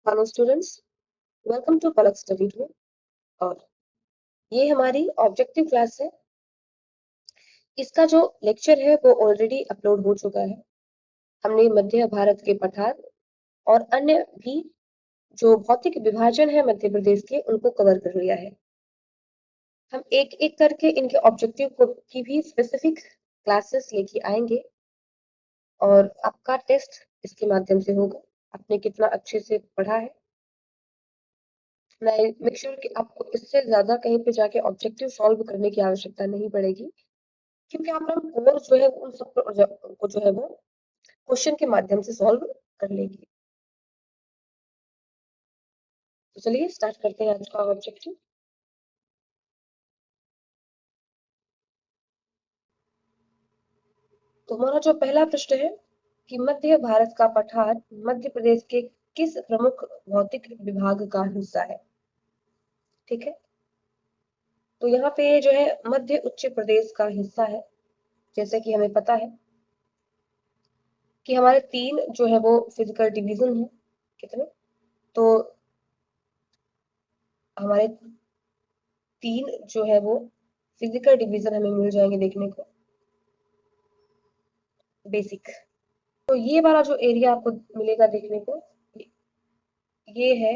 Hello students, welcome to Palak study tour. और ये हमारी ऑब्जेक्टिव क्लास है। इसका जो लेक्चर है वो ऑलरेडी अपलोड हो चुका है। हमने मध्य भारत के पठार और अन्य भी जो भौतिक विभाजन है मध्य प्रदेश के उनको कवर कर लिया है। हम एक एक करके इनके ऑब्जेक्टिव को की भी स्पेसिफिक क्लासेस लेके आएंगे और आपका टेस्ट इसके माध्यम से होगा। आपने कितना अच्छे से पढ़ा है, मैं मेक श्योर कि आपको इससे ज्यादा कहीं पे जाके ऑब्जेक्टिव सॉल्व करने की आवश्यकता नहीं पड़ेगी, क्योंकि आप लोग कोर जो है उन सब को जो है वो क्वेश्चन के माध्यम से सॉल्व कर लेंगे। तो चलिए स्टार्ट करते हैं आज का ऑब्जेक्टिव। तो हमारा जो पहला प्रश्न है कि मध्य भारत का पठार मध्य प्रदेश के किस प्रमुख भौतिक विभाग का हिस्सा है। ठीक है, तो यहाँ पे जो है मध्य उच्च प्रदेश का हिस्सा है। जैसे कि हमें पता है कि हमारे तीन जो है वो फिजिकल डिवीजन है। कितने? तो हमारे तीन जो है वो फिजिकल डिवीजन हमें मिल जाएंगे देखने को। बेसिक, तो ये वाला जो एरिया आपको मिलेगा देखने को, ये है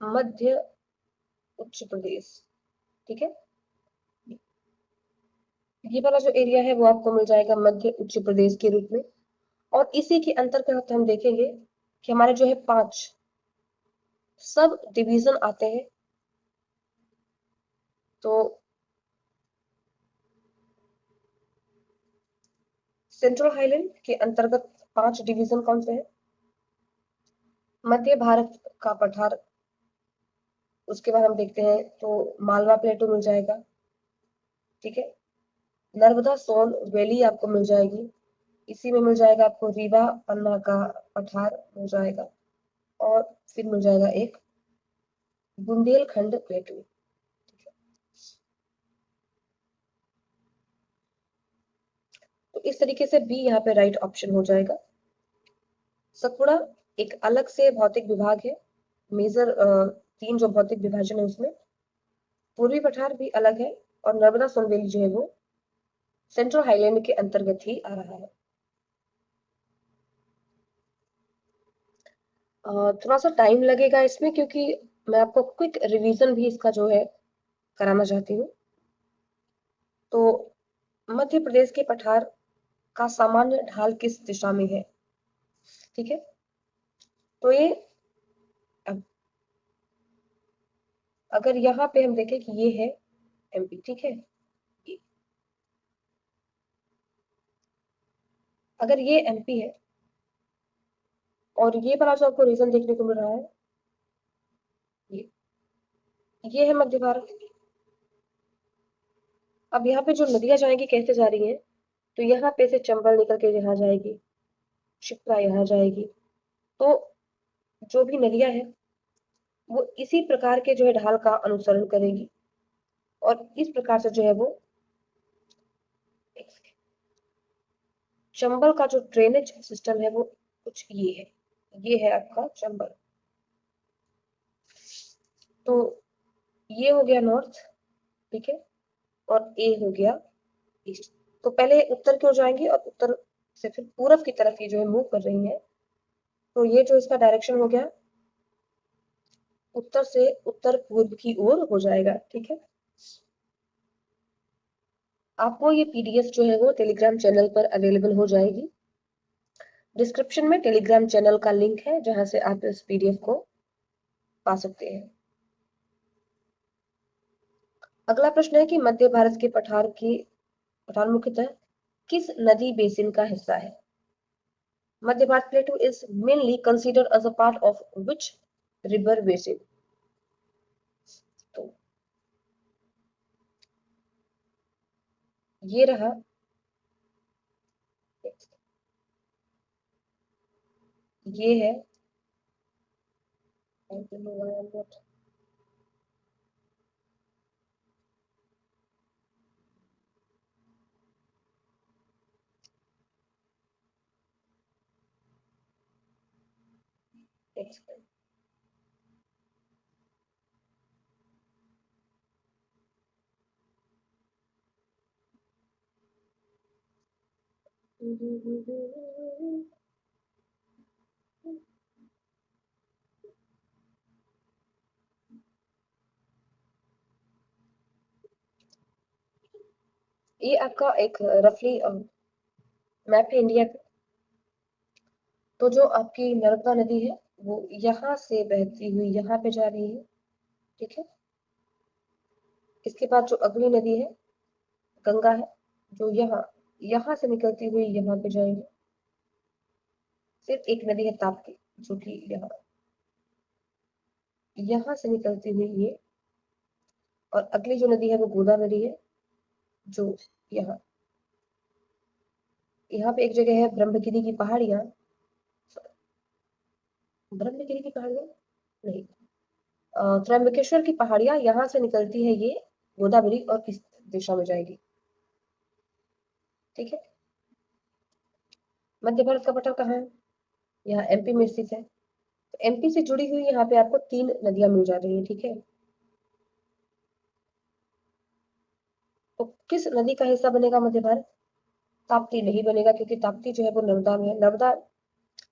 मध्य उच्च प्रदेश। ठीक है, ये वाला जो एरिया है वो आपको मिल जाएगा मध्य उच्च प्रदेश के रूप में। और इसी के अंतर्गत हम देखेंगे कि हमारे जो है 5 सब डिवीजन आते हैं। तो सेंट्रल हाईलैंड के अंतर्गत 5 डिवीजन कौन से हैं? मध्य भारत का पठार, उसके बाद हम देखते हैं तो मालवा प्लेटू मिल जाएगा। ठीक है, नर्मदा सोन वैली आपको मिल जाएगी। इसी में मिल जाएगा आपको रीवा पन्ना का पठार मिल जाएगा। और फिर मिल जाएगा एक बुंदेलखंड प्लेटू। तो इस तरीके से बी यहाँ पे राइट ऑप्शन हो जाएगा। सतपुड़ा एक अलग से भौतिक विभाग है। मेजर 3 जो भौतिक विभाजन है उसमें पूर्वी पठार भी अलग है और नर्मदा सोनवेली जो है वो सेंट्रल हाईलैंड के अंतर्गत ही आ रहा है। थोड़ा सा टाइम लगेगा इसमें, क्योंकि मैं आपको क्विक रिवीजन भी इसका जो है कराना चाहती हूँ। तो मध्य प्रदेश के पठार का सामान्य ढाल किस दिशा में है? ठीक है, तो ये अगर यहाँ पे हम देखें कि ये है एमपी। ठीक है, अगर ये एमपी है और ये वाला जो आपको रीजन देखने को मिल रहा है, ये ये है मध्य भारत। अब यहाँ पे जो नदियां जाएंगी कैसे जा रही हैं, तो यहाँ पे से चंबल निकल के यहाँ जाएगी, शिप्रा यहाँ जाएगी। तो जो भी नदियां हैं वो इसी प्रकार के जो है ढाल का अनुसरण करेगी और इस प्रकार से जो है वो चंबल का जो ड्रेनेज सिस्टम है वो कुछ ये है। ये है आपका चंबल। तो ये हो गया नॉर्थ। ठीक है, और ए हो गया ईस्ट। तो पहले उत्तर की ओर जाएंगे और उत्तर से फिर पूरब की तरफ ये जो है मूव कर रही है। तो ये जो इसका डायरेक्शन हो गया उत्तर से उत्तर पूर्व की ओर हो जाएगा। ठीक है, आपको ये पीडीएफ जो है वो टेलीग्राम चैनल पर अवेलेबल हो जाएगी। डिस्क्रिप्शन में टेलीग्राम चैनल का लिंक है जहां से आप इस पीडीएफ को पा सकते हैं। अगला प्रश्न है कि मध्य भारत के पठार मुख्यतः किस नदी बेसिन का हिस्सा है? Madhya Bharat plateau is mainly considered as a part of which river basin? तो ये रहा, ये है ये आपका एक रफली मैप है इंडिया का। तो जो आपकी नर्मदा नदी है वो यहाँ से बहती हुई यहाँ पे जा रही है, ठीक है। इसके बाद जो अगली नदी है गंगा है, जो यहाँ यहाँ से निकलती हुई यहाँ पे जाएंगे। फिर एक नदी है ताप्ती, जो कि यहाँ से निकलती हुई ये, और अगली जो नदी है वो गोदावरी है, जो यहाँ यहाँ पे एक जगह है ब्रह्मगिरी की पहाड़ियाँ। ब्रह्मगिरी की पहाड़ियाँ नहीं, त्र्यंबकेश्वर की पहाड़ियाँ यहाँ से निकलती है ये गोदावरी और इस दिशा में जाएगी, ठीक है। मध्य भारत का पटल कहाँ है? यहाँ एमपी में स्थित है। तो एमपी से जुड़ी हुई यहाँ पे आपको 3 नदियां मिल जा रही है, ठीक है। तो किस नदी का हिस्सा बनेगा मध्य भारत? ताप्ती नहीं बनेगा, क्योंकि ताप्ती जो है वो नर्मदा में है। नर्मदा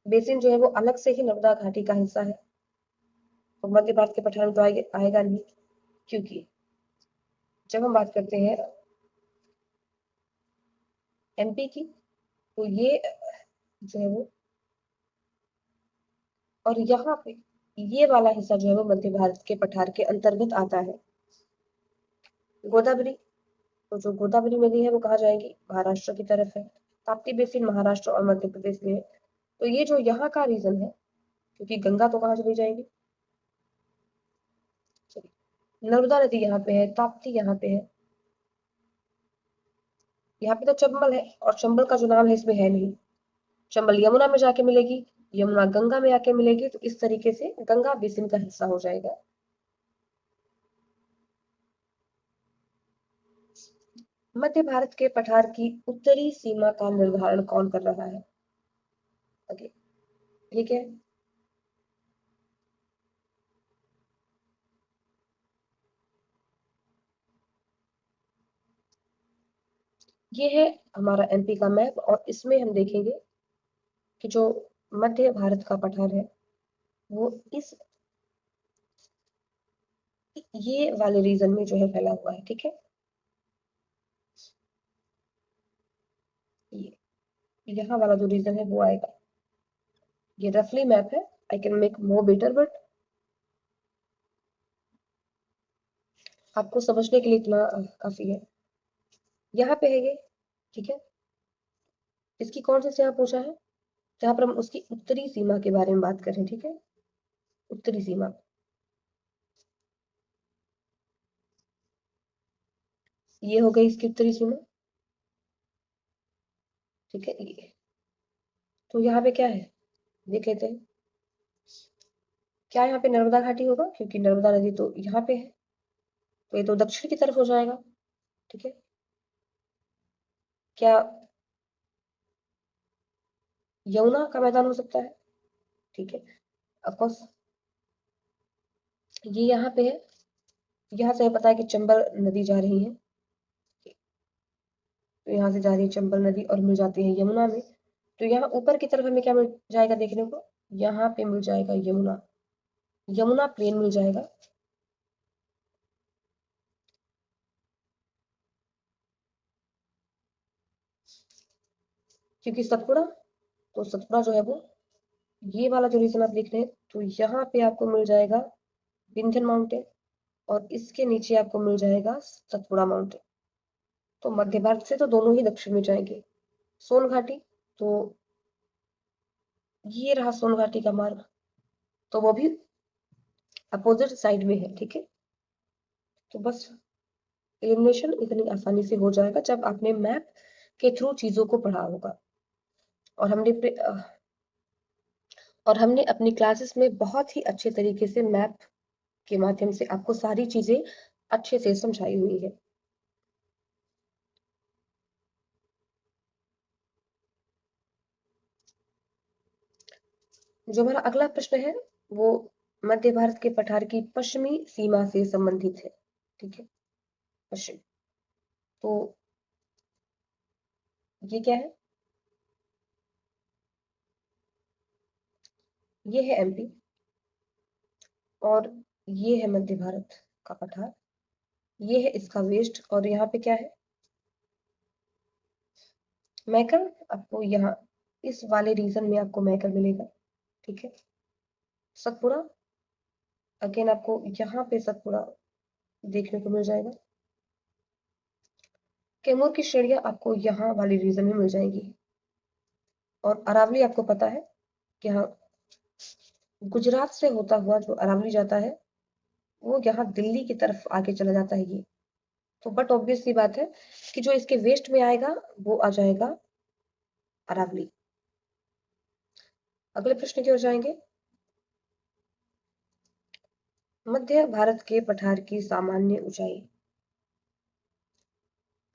बेसिन जो है वो अलग से ही नर्मदा घाटी का हिस्सा है, तो मध्य भारत के पठार में तो आएगा नहीं। क्योंकि जब हम बात करते हैं एमपी की, तो ये जो है वो, और यहाँ पे ये वाला हिस्सा जो है वो मध्य भारत के पठार के अंतर्गत आता है। गोदावरी, तो जो गोदावरी नदी है वो कहाँ जाएगी? महाराष्ट्र की तरफ है। ताप्ती बेसिन महाराष्ट्र और मध्य प्रदेश में है। तो ये जो यहाँ का रीजन है, क्योंकि गंगा तो कहाँ चली जाएगी, नर्मदा नदी यहाँ पे है, ताप्ती यहाँ पे है। यहाँ पे तो चंबल है, और चंबल का जो नाम है इसमें है नहीं। चंबल यमुना में जाके मिलेगी, यमुना गंगा में आके मिलेगी, तो इस तरीके से गंगा बेसिन का हिस्सा हो जाएगा। मध्य भारत के पठार की उत्तरी सीमा का निर्धारण कौन कर रहा है? ओके, ठीक है। ये है हमारा एमपी का मैप, और इसमें हम देखेंगे कि जो मध्य भारत का पठार है वो इस ये वाले रीजन में जो है फैला हुआ है, ठीक है। ये यहाँ वाला जो रीजन है वो आएगा। ये रफली मैप है, I can make more better, but आपको समझने के लिए इतना काफी है। यहाँ पे है ये, ठीक है। इसकी कौन सी सीमा पूछा है? जहां पर हम उसकी उत्तरी सीमा के बारे में बात करें, ठीक है। उत्तरी सीमा, ये हो गई इसकी उत्तरी सीमा, ठीक है। ये तो यहाँ पे क्या है देख लेते हैं। क्या यहाँ पे नर्मदा घाटी होगा? क्योंकि नर्मदा नदी तो यहाँ पे है, तो ये तो दक्षिण की तरफ हो जाएगा, ठीक है। क्या यमुना का मैदान हो सकता है? ठीक है, ऑफकोर्स ये यहाँ पे है। यहाँ से हमें पता है कि चंबल नदी जा रही है, तो यहाँ से जा रही है चंबल नदी और मिल जाती है यमुना में। तो यहाँ ऊपर की तरफ हमें क्या मिल जाएगा देखने को? यहाँ पे मिल जाएगा यमुना, यमुना प्लेन मिल जाएगा। क्योंकि सतपुड़ा, तो सतपुड़ा जो है वो ये वाला जो रीजन आप देख रहे हैं, तो यहाँ पे आपको मिल जाएगा विंध्यन माउंटेन, और इसके नीचे आपको मिल जाएगा सतपुड़ा माउंटेन। तो मध्य भारत से तो दोनों ही दक्षिण में जाएंगे। सोन घाटी, तो ये रहा सोन घाटी का मार्ग, तो वो भी अपोजिट साइड में है, ठीक है। तो बस एलिमिनेशन इतनी आसानी से हो जाएगा जब आपने मैप के थ्रू चीजों को पढ़ा होगा। और हमने अपनी क्लासेस में बहुत ही अच्छे तरीके से मैप के माध्यम से आपको सारी चीजें अच्छे से समझाई हुई है। जो हमारा अगला प्रश्न है वो मध्य भारत के पठार की पश्चिमी सीमा से संबंधित है, ठीक है। पश्चिम, तो ये क्या है? ये है एमपी और ये है मध्य भारत का पठार, ये है इसका वेस्ट और यहाँ पे क्या है मैकर। आपको यहाँ इस वाले रीजन में आपको मैकर मिलेगा, ठीक है। सतपुड़ा अगेन आपको यहाँ पे सतपुड़ा देखने को मिल जाएगा। कैमूर की श्रेणियां आपको यहाँ वाले रीजन में मिल जाएंगी और अरावली आपको पता है कि यहाँ गुजरात से होता हुआ जो अरावली जाता है वो यहाँ दिल्ली की तरफ आगे चला जाता है ये। तो बट ऑब्वियस सी बात है कि जो इसके वेस्ट में आएगा वो आ जाएगा अरावली। अगले प्रश्न की ओर जाएंगे। मध्य भारत के पठार की सामान्य ऊंचाई।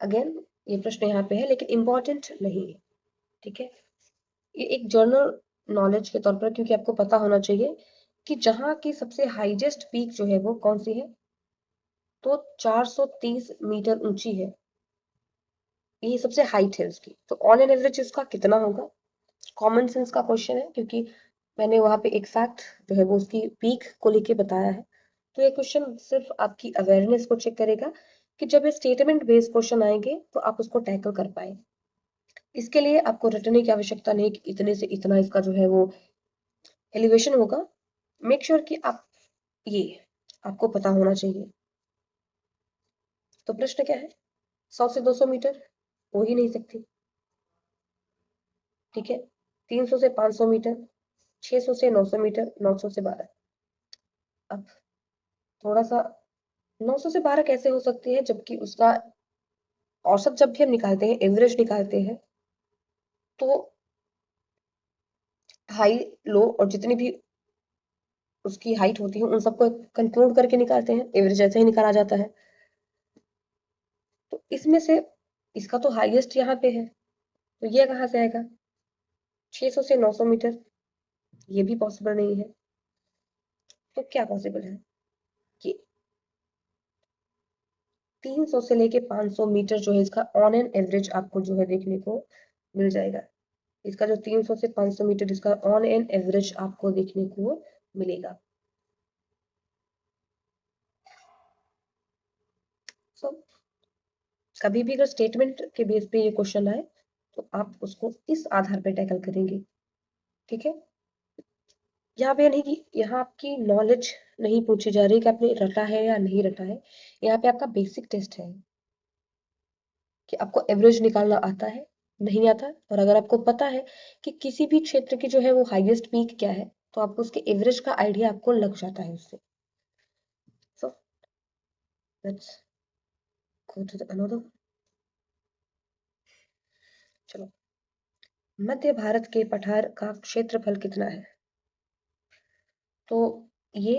अगेन ये प्रश्न यहाँ पे है लेकिन इंपॉर्टेंट नहीं है, ठीक है। ये एक जर्नल नॉलेज के तौर पर, क्योंकि आपको पता होना चाहिए कि जहाँ की सबसे हाईएस्ट पीक जो है वो कौन सी है, तो 430 मीटर ऊंची है, ये सबसे हाइट है उसकी। तो ऑन एन एवरेज इसका कितना होगा, कॉमन सेंस का क्वेश्चन है क्योंकि मैंने वहां पे एक फैक्ट जो है वो उसकी पीक को लेके बताया है। तो ये क्वेश्चन सिर्फ आपकी अवेयरनेस को चेक करेगा कि जब ये स्टेटमेंट बेस्ड क्वेश्चन आएंगे तो आप उसको टैकल कर पाए। इसके लिए आपको रटने की आवश्यकता नहीं कि इतने से इतना इसका जो है वो एलिवेशन होगा। मेक श्योर कि आप ये आपको पता होना चाहिए। तो प्रश्न क्या है, 100 से 200 मीटर हो ही नहीं सकती, ठीक है। 300 से 500 मीटर, 600 से 900 मीटर, 900 से 12। अब थोड़ा सा 900 से 12 कैसे हो सकती है जबकि उसका औसत जब भी हम निकालते हैं, एवरेज निकालते हैं, तो हाई लो और जितनी भी उसकी हाइट होती है उन सबको कंक्लूड करके निकालते हैं, एवरेज ऐसे ही निकाला जाता है। तो इसमें से इसका तो हाईएस्ट यहाँ पे है, तो ये कहाँ से आएगा, 600 से 900 मीटर, ये भी पॉसिबल नहीं है। तो क्या पॉसिबल है कि 300 से लेके 500 मीटर जो है इसका ऑन एन एवरेज आपको जो है देखने को मिल जाएगा। इसका जो 300 से 500 मीटर इसका ऑन एन एवरेज आपको देखने को मिलेगा। सो कभी भी अगर स्टेटमेंट के बेस पे ये क्वेश्चन आए तो आप उसको इस आधार पे टैकल करेंगे, ठीक है। यहाँ पे नहीं कि यहाँ आपकी नॉलेज नहीं पूछी जा रही कि आपने रटा है या नहीं रटा है, यहाँ पे आपका बेसिक टेस्ट है कि आपको एवरेज निकालना आता है नहीं आता। और अगर आपको पता है कि किसी भी क्षेत्र की जो है वो हाईएस्ट पीक क्या है तो आपको उसके एवरेज का आइडिया आपको लग जाता है उससे। So let's go to the another. चलो, मध्य भारत के पठार का क्षेत्रफल कितना है, तो ये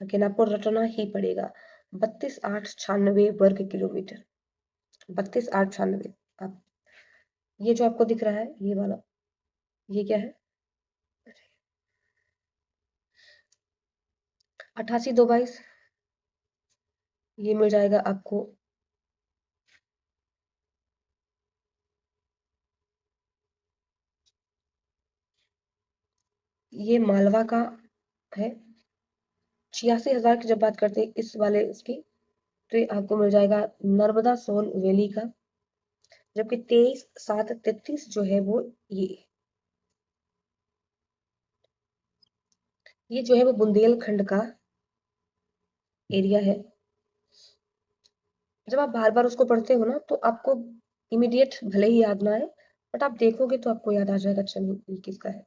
अगेन आपको रटना ही पड़ेगा। 32,896 वर्ग किलोमीटर, 32,896। आप ये जो आपको दिख रहा है ये वाला, ये क्या है, 88,222, ये मिल जाएगा आपको। ये मालवा का है। 86,000 की जब बात करते हैं इस वाले इसकी, तो ये आपको मिल जाएगा नर्मदा सोन वैली का। जबकि 23,733 जो है वो ये जो है वो बुंदेलखंड का एरिया है। जब आप बार बार उसको पढ़ते हो ना तो आपको इमीडिएट भले ही याद ना आए, बट आप देखोगे तो आपको याद आ जाएगा, अच्छा नहीं ये किसका है।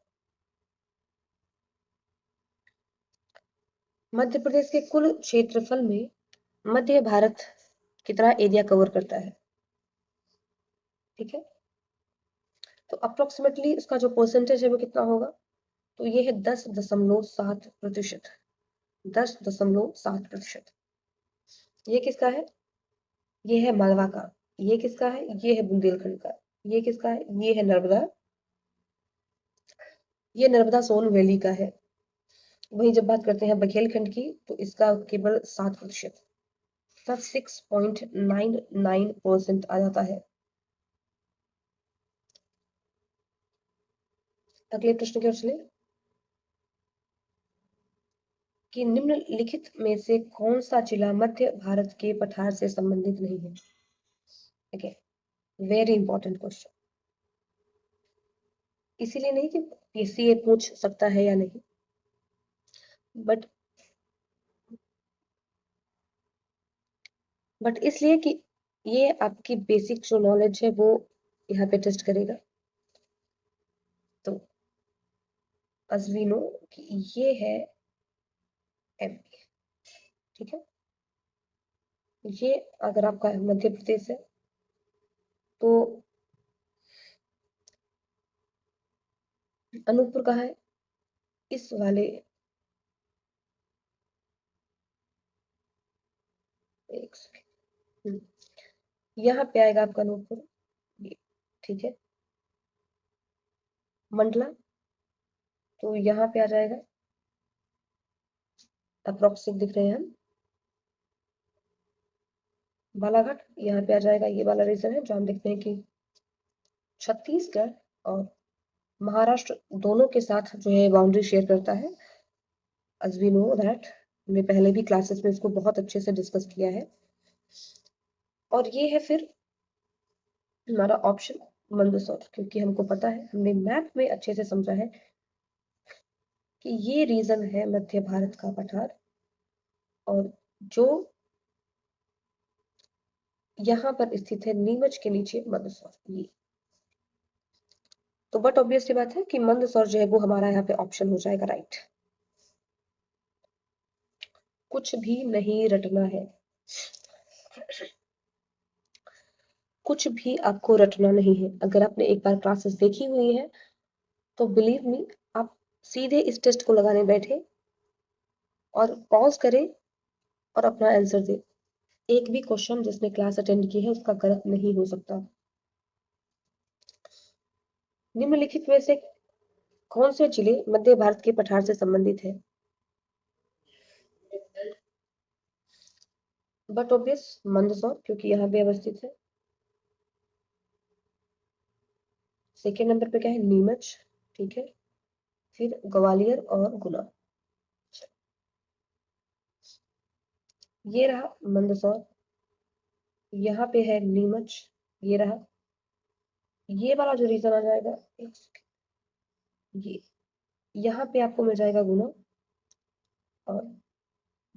मध्य प्रदेश के कुल क्षेत्रफल में मध्य भारत कितना एरिया कवर करता है, ठीक है। तो अप्रोक्सीमेटली उसका जो परसेंटेज है वो कितना होगा, तो ये है 10.7%। 10.7%। ये किसका है, ये है मालवा का। ये किसका है, ये है बुंदेलखंड का। ये किसका है, ये है नर्मदा, ये नर्मदा सोन वैली का है। वहीं जब बात करते हैं बघेलखंड की तो इसका केवल 7%, 6.99% आ जाता है। अगले प्रश्न की ओर चले। कि निम्नलिखित में से कौन सा जिला मध्य भारत के पठार से संबंधित नहीं है? ठीक है, वेरी इंपॉर्टेंट क्वेश्चन, इसीलिए नहीं कि पीसीए पूछ सकता है या नहीं, बट इसलिए कि ये आपकी बेसिक जो नॉलेज है वो यहाँ पे टेस्ट करेगा। तो as we know कि ये है एमपी, ठीक है। ये अगर आपका मध्य प्रदेश है तो अनूपपुर कहाँ है? इस वाले एक सेकेंड, यहाँ पे आएगा आपका अनूपपुर, ये ठीक है। मंडला तो यहाँ पे आ जाएगा, अप्रोक्सिमेट दिख रहे हैं हम। बालाघाट यहाँ पे आ जाएगा, ये वाला रीजन है जो हम देखते हैं कि छत्तीसगढ़ और महाराष्ट्र दोनों के साथ जो है बाउंड्री शेयर करता है। as we know that हमने पहले भी क्लासेस में इसको बहुत अच्छे से डिस्कस किया है। और ये है फिर हमारा ऑप्शन मंदसौर, क्योंकि हमको पता है, हमने मैप में अच्छे से समझा है कि ये रीजन है मध्य भारत का पठार, और जो यहाँ पर स्थित है नीमच के नीचे मंदसौर, ये तो बट ऑब्वियस सी बात है कि मंदसौर जो है वो हमारा यहाँ पे ऑप्शन हो जाएगा राइट। कुछ भी नहीं रटना है, कुछ भी आपको रटना नहीं है। अगर आपने एक बार क्लासेस देखी हुई है तो बिलीव मी, आप सीधे इस टेस्ट को लगाने बैठे और पॉज करें और अपना आंसर दे। एक भी क्वेश्चन जिसने क्लास अटेंड की है उसका गलत नहीं हो सकता। निम्नलिखित में से कौन से जिले मध्य भारत के पठार से संबंधित है? बट ऑब्वियस मंदसौर, क्योंकि यहाँ पे अवस्थित है। सेकेंड नंबर पे क्या है? नीमच, ठीक है। फिर ग्वालियर और गुना, ये रहा मंदसौर, यहाँ पे है नीमच, ये रहा। ये वाला जो रीजन आ जाएगा, एक सेकेंड, ये यहाँ पे आपको मिल जाएगा गुना, और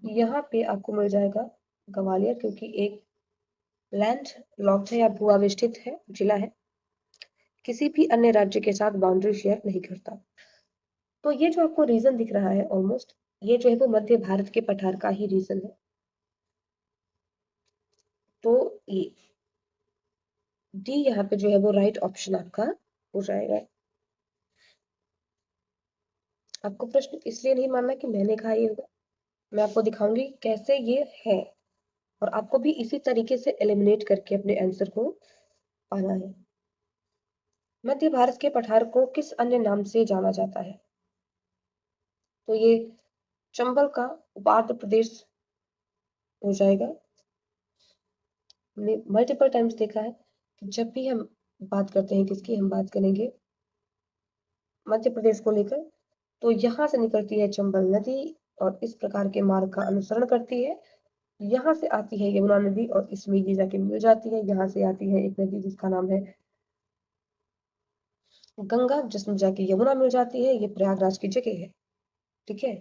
यहाँ पे आपको मिल जाएगा ग्वालियर, क्योंकि एक लैंड लॉक्ड है या भू-आविष्ठित है जिला है, किसी भी अन्य राज्य के साथ बाउंड्री शेयर नहीं करता। तो ये जो आपको रीजन दिख रहा है ऑलमोस्ट, ये जो है वो मध्य भारत के पठार का ही रीजन है। तो ये डी यहाँ पे जो है वो राइट ऑप्शन आपका हो जाएगा। आपको प्रश्न इसलिए नहीं मानना कि मैंने कहा ये होगा, मैं आपको दिखाऊंगी कैसे ये है, और आपको भी इसी तरीके से एलिमिनेट करके अपने आंसर को पाना है। मध्य भारत के पठार को किस अन्य नाम से जाना जाता है? तो ये चंबल का उपाध्य प्रदेश हो जाएगा। हमने मल्टीपल टाइम्स देखा है कि जब भी हम बात करते हैं किसकी, हम बात करेंगे मध्य प्रदेश को लेकर, तो यहाँ से निकलती है चंबल नदी और इस प्रकार के मार्ग का अनुसरण करती है। यहाँ से आती है यमुना नदी और इसमें ये जाके मिल जाती है। यहाँ से आती है एक नदी जिसका नाम है गंगा, जिसमें जाके यमुना मिल जाती है। ये प्रयागराज की जगह है, ठीक है।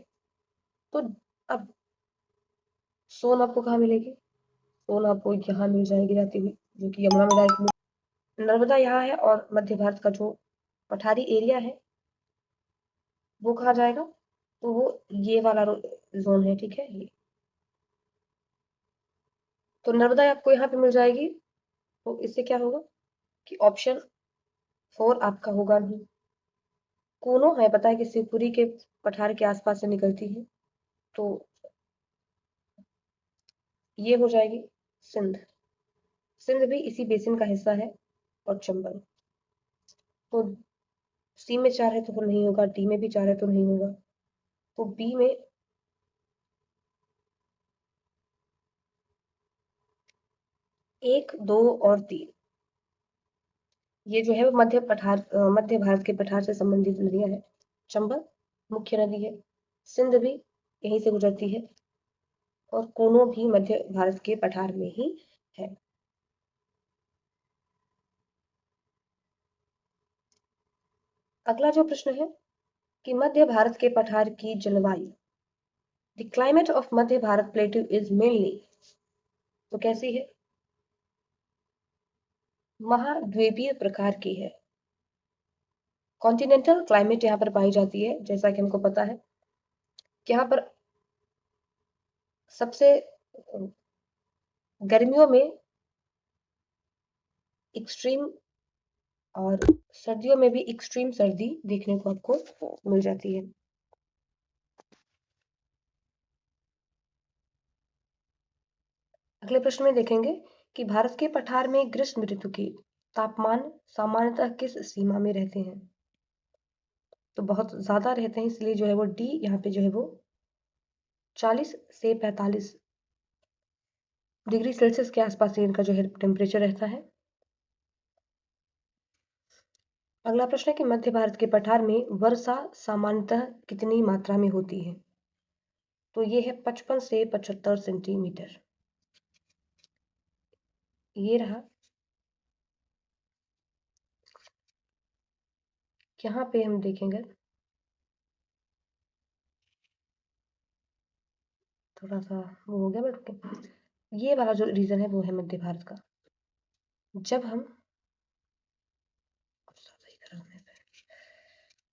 तो अब सोन आपको कहाँ मिलेगी? सोन आपको यहाँ मिल जाएगी जाती हुई, जो कि यमुना में डायरेक्ट। नर्मदा यहाँ है, और मध्य भारत का जो पठारी एरिया है वो कहा जाएगा, तो वो ये वाला जोन है, ठीक है। ये तो नर्मदा आपको यहाँ पे मिल जाएगी, तो इससे क्या होगा कि ऑप्शन 4 आपका होगा नहीं। कोनो है, पता है कि शिवपुरी के पठार के आसपास से निकलती है, तो ये हो जाएगी सिंध। सिंध भी इसी बेसिन का हिस्सा है, और चंबल। तो सी में 4 है तो नहीं होगा, डी में भी 4 है तो नहीं होगा, तो बी में 1, 2 और 3, ये जो है वो मध्य भारत के पठार से संबंधित नदियां हैं। चंबल मुख्य नदी है, सिंध भी, यहीं से गुजरती है और कोनो भी मध्य भारत के पठार में ही है। अगला जो प्रश्न है कि मध्य भारत के पठार की जलवायु, the climate of Madhya Bharat plateau is mainly, तो कैसी है? महाद्वीपीय प्रकार की है। कॉन्टिनेंटल क्लाइमेट यहाँ पर पाई जाती है, जैसा कि हमको पता है कि यहाँ पर सबसे गर्मियों में एक्सट्रीम और सर्दियों में भी एक्सट्रीम सर्दी देखने को आपको मिल जाती है। अगले प्रश्न में देखेंगे कि भारत के पठार में ग्रीष्म ऋतु के तापमान सामान्यतः किस सीमा में रहते हैं? तो बहुत ज्यादा रहते हैं, इसलिए जो है वो डी यहाँ पे जो है वो 40 से 45 डिग्री सेल्सियस के आसपास इनका जो है टेम्परेचर रहता है। अगला प्रश्न है कि मध्य भारत के पठार में वर्षा सामान्यतः कितनी मात्रा में होती है? तो ये है 55 से 75 सेंटीमीटर। ये रहा। यहाँ पे हम देखेंगे थोड़ा सा वो हो गया, बट ये वाला जो रीजन है वो है मध्य भारत का। जब हम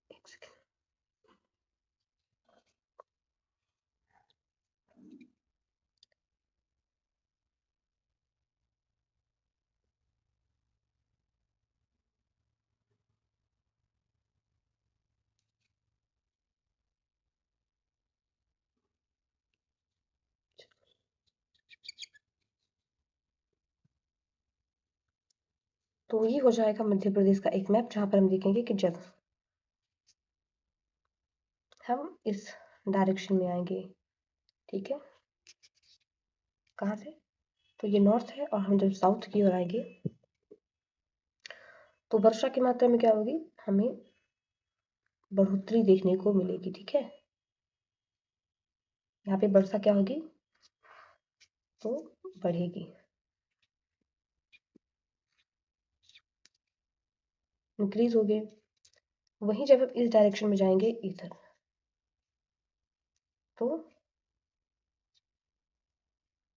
एक सेकेंड, तो ये हो जाएगा मध्य प्रदेश का एक मैप, जहां पर हम देखेंगे कि जब हम इस डायरेक्शन में आएंगे, ठीक है, कहाँ से, तो ये नॉर्थ है, और हम जब साउथ की ओर आएंगे तो वर्षा की मात्रा में क्या होगी, हमें बढ़ोतरी देखने को मिलेगी। ठीक है, यहाँ पे वर्षा क्या होगी, तो बढ़ेगी, इंक्रीज होगी। वहीं जब हम इस डायरेक्शन में जाएंगे इधर, तो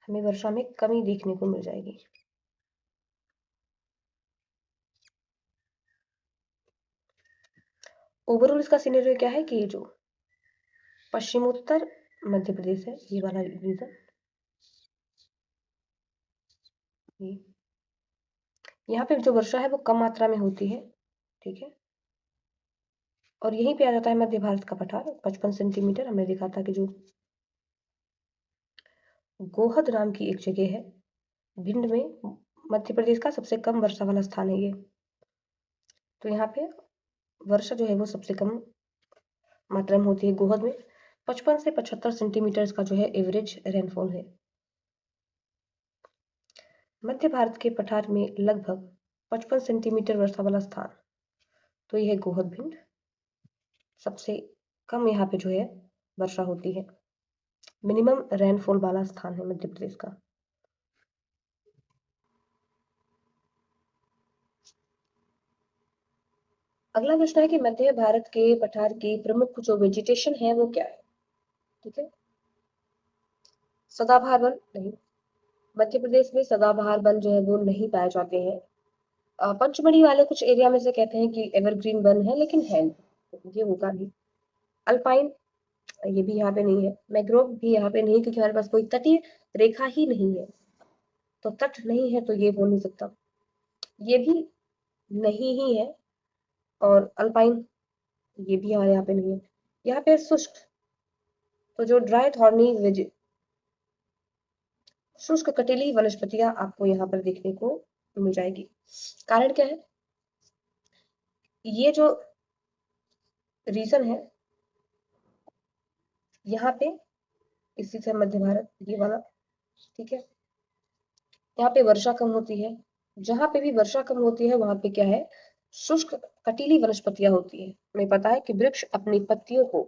हमें वर्षा में कमी देखने को मिल जाएगी। ओवरऑल इसका सिनेरियो क्या है कि ये जो पश्चिमोत्तर मध्य प्रदेश है, ये वाला रीजन, ये यहाँ पे जो वर्षा है वो कम मात्रा में होती है। ठीक है, और यहीं पे आ जाता है मध्य भारत का पठार 55 सेंटीमीटर। हमने देखा था कि जो गोहद नाम की एक जगह है भिंड में, मध्य प्रदेश का सबसे कम वर्षा वाला स्थान है ये। तो यहाँ पे वर्षा जो है वो सबसे कम मात्रा में होती है गोहद में। 55 से 75 सेंटीमीटर का जो है एवरेज रेनफॉल है। मध्य भारत के पठार में लगभग 55 सेंटीमीटर वर्षा वाला स्थान, तो यह है गोहद भिंड। सबसे कम यहाँ पे जो है वर्षा होती है, मिनिमम रेनफॉल वाला स्थान है मध्य प्रदेश का। अगला प्रश्न है कि मध्य भारत के पठार की प्रमुख जो वेजिटेशन है वो क्या है? ठीक है, सदाबहार वन नहीं, मध्य प्रदेश में सदाबहार वन जो है वो नहीं पाए जाते हैं। पंचमढ़ी वाले कुछ एरिया में से कहते हैं कि एवरग्रीन वन है, लेकिन है नहीं, ये होगा नहीं। अल्पाइन, ये भी यहाँ पे नहीं है। मैग्रोव भी यहाँ पे नहीं, क्योंकि हमारे पास कोई तटीय रेखा ही नहीं है, तो तट नहीं है तो ये हो नहीं सकता। ये भी नहीं ही है, और अल्पाइन ये भी हमारे यहाँ पे नहीं है। यहाँ पे शुष्क, तो जो ड्राई थॉर्नी शुष्क कटीली वनस्पतियां आपको यहाँ पर देखने को मिल जाएगी। कारण क्या है, ये जो रीजन है यहाँ पे, इसी से मध्य भारत ये वाला, ठीक है, यहाँ पे वर्षा कम होती है। जहां पे भी वर्षा कम होती है वहां पे क्या है, शुष्क कटीली वनस्पतियां होती है। हमें पता है कि वृक्ष अपनी पत्तियों को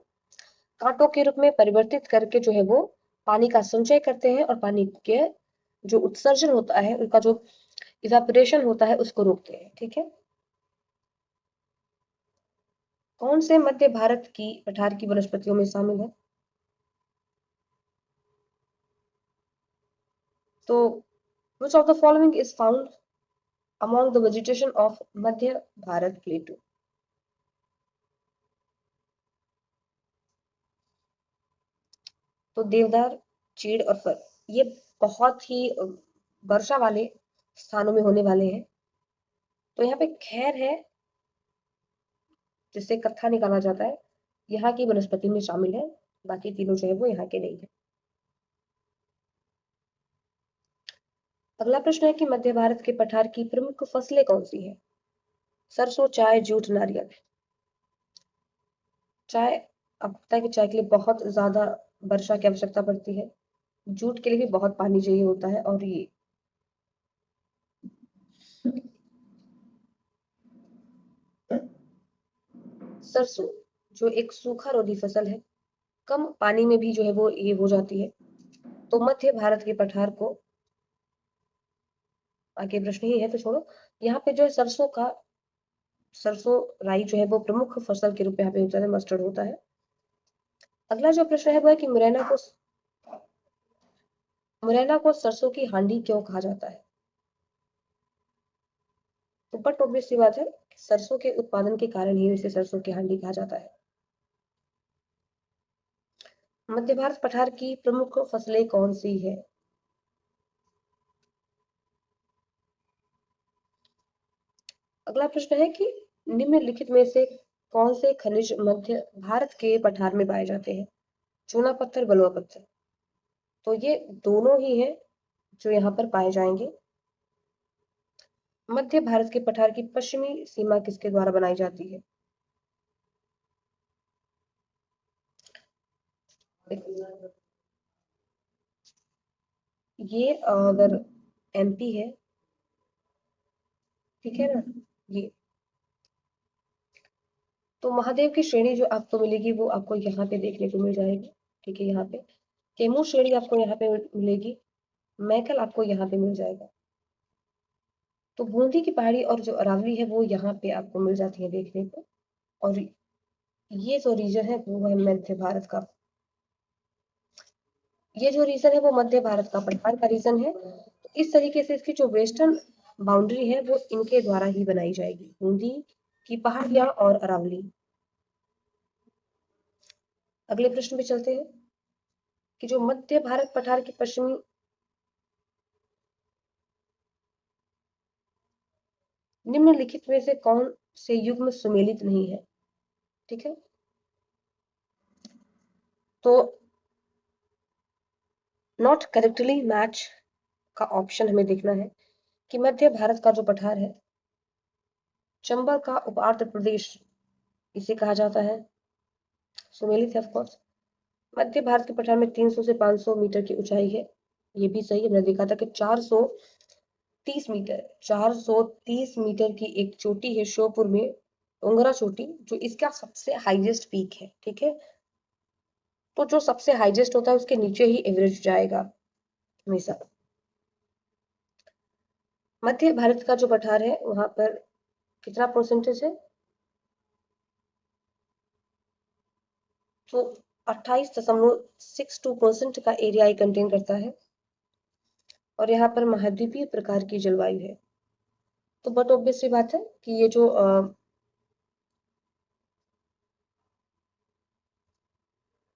कांटों के रूप में परिवर्तित करके जो है वो पानी का संचय करते हैं और पानी के जो उत्सर्जन होता है, उनका जो इवेपोरेशन होता है, उसको रोकते हैं। ठीक है। कौन से मध्य भारत की पठार की वनस्पतियों में शामिल है? तो which of the following is found among the vegetation of मध्य भारत प्लेटू? तो देवदार, चीड़ और फर, ये बहुत ही वर्षा वाले स्थानों में होने वाले हैं। तो यहाँ पे खैर है, जिससे कत्था निकाला जाता है, यहाँ की वनस्पति में शामिल है। बाकी तीनों जो है वो यहाँ के नहीं है। अगला प्रश्न है कि मध्य भारत के पठार की प्रमुख फसलें कौन सी है? सरसों, चाय, जूट, नारियल। चाय, आपको पता है कि चाय के लिए बहुत ज्यादा वर्षा की आवश्यकता पड़ती है। जूट के लिए भी बहुत पानी चाहिए होता है। और ये सरसों जो एक सूखा रोधी फसल है, कम पानी में भी जो है वो ये हो जाती है। तो मध्य भारत के पठार को, आगे प्रश्न ही है तो छोड़ो, यहाँ पे जो है सरसों राई जो है वो प्रमुख फसल के रूप में यहाँ पे होता है, मस्टर्ड होता है। अगला जो प्रश्न है वो है कि मुरैना को सरसों की हांडी क्यों कहा जाता है? तो बट ऑब्वियस सी बात है, सरसों के उत्पादन के कारण ही इसे सरसों की हांडी कहा जाता है। मध्य भारत पठार की प्रमुख फसलें कौन सी है? अगला प्रश्न है कि निम्नलिखित में से कौन से खनिज मध्य भारत के पठार में पाए जाते हैं? चूना पत्थर, बलुआ पत्थर। तो ये दोनों ही हैं जो यहाँ पर पाए जाएंगे। मध्य भारत के पठार की पश्चिमी सीमा किसके द्वारा बनाई जाती है? ये अगर एमपी है, ठीक है ना, ये तो महादेव की श्रेणी जो आपको मिलेगी वो आपको यहाँ पे देखने को मिल जाएगी। ठीक है, यहाँ पे कैमूर श्रेणी आपको यहाँ पे मिलेगी, मैकल आपको यहाँ पे मिल जाएगा। तो बूंदी की पहाड़ी और जो अरावली है वो यहाँ पे आपको मिल जाती है देखने को। और ये जो रीजन है वो है मध्य भारत का, ये जो रीजन है वो मध्य भारत का पठार का रीजन है। तो इस तरीके से इसकी जो वेस्टर्न बाउंड्री है वो इनके द्वारा ही बनाई जाएगी, बूंदी की पहाड़ियां और अरावली। अगले प्रश्न पे चलते हैं कि जो मध्य भारत पठार की पश्चिमी निम्नलिखित में से कौन से युग्म सुमेलित नहीं है? ठीक है, तो नॉट करेक्टली मैच का ऑप्शन हमें देखना है कि मध्य भारत का जो पठार है, चंबल का उप आर्द्र प्रदेश इसे कहा जाता है, सुमेलित है ऑफकोर्स। मध्य भारत के पठार में 300 से 500 मीटर की ऊंचाई है, ये भी सही है। मैंने देखा था कि 430 मीटर की एक चोटी है श्योपुर में, उंगरा चोटी, जो इसका सबसे हाईएस्ट पीक है। ठीक है, तो जो सबसे हाईएस्ट होता है उसके नीचे ही एवरेज जाएगा हमेशा। मध्य भारत का जो पठार है वहां पर कितना परसेंटेज है? तो 28.62% का एरिया ये कंटेन करता है। और यहाँ पर महाद्वीपीय प्रकार की जलवायु है। तो बट ऑब्वियस सी बात है कि ये जो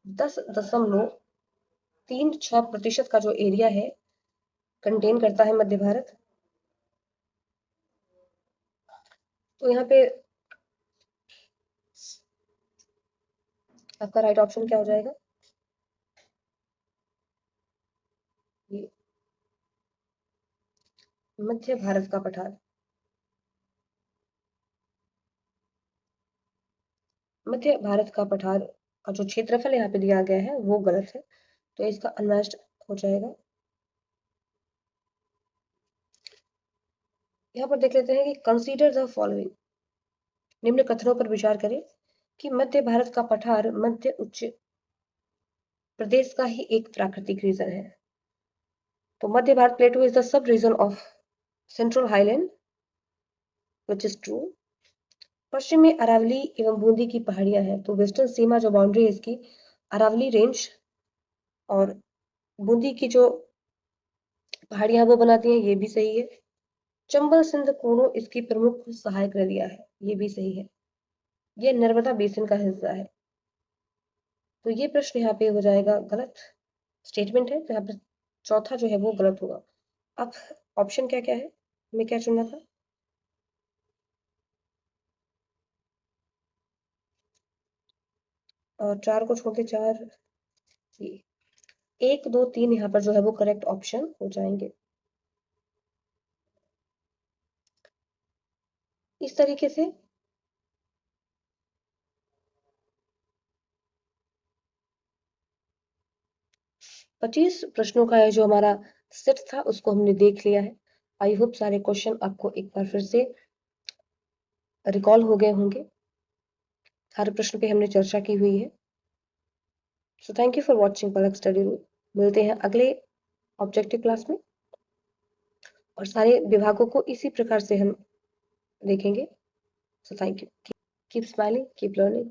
10.36% का जो एरिया है कंटेन करता है मध्य भारत। तो यहाँ पे आपका राइट ऑप्शन क्या हो जाएगा? ये मध्य भारत का पठार। मध्य भारत का पठार का जो क्षेत्रफल यहाँ पे दिया गया है वो गलत है, तो इसका अनमैच्ड हो जाएगा। यहाँ पर देख लेते हैं कि कंसीडर द फॉलोइंग, निम्न कथनों पर विचार करें कि मध्य भारत का पठार मध्य उच्च प्रदेश का ही एक प्राकृतिक रीजन है। तो Madhya Bharat plateau is the sub region of central highland, which is true. पश्चिम में अरावली एवं बूंदी की पहाड़ियां हैं, तो वेस्टर्न सीमा जो बाउंड्री है इसकी अरावली रेंज और बूंदी की जो पहाड़ियां वो बनाती हैं, ये भी सही है। चंबल सिंध कोनो इसकी प्रमुख सहायक नदियां है, ये भी सही है। ये नर्मदा बेसिन का हिस्सा है, तो ये प्रश्न यहाँ पे हो जाएगा गलत स्टेटमेंट है, तो यहाँ पे चौथा जो है वो गलत होगा। अब ऑप्शन क्या क्या है, हमें क्या चुनना था? और 4 को छोड़ के 4, ये 1 2 3 यहाँ पर जो है वो करेक्ट ऑप्शन हो जाएंगे। इस तरीके से 25 प्रश्नों का है जो हमारा सेट था उसको हमने देख लिया है। आई होप सारे क्वेश्चन आपको एक बार फिर से रिकॉल हो गए होंगे। हर प्रश्न पे हमने चर्चा की हुई है। So thank you for watching Palak study room. मिलते हैं अगले ऑब्जेक्टिव क्लास में और सारे विभागों को इसी प्रकार से हम देखेंगे। So thank you. Keep smiling, keep learning.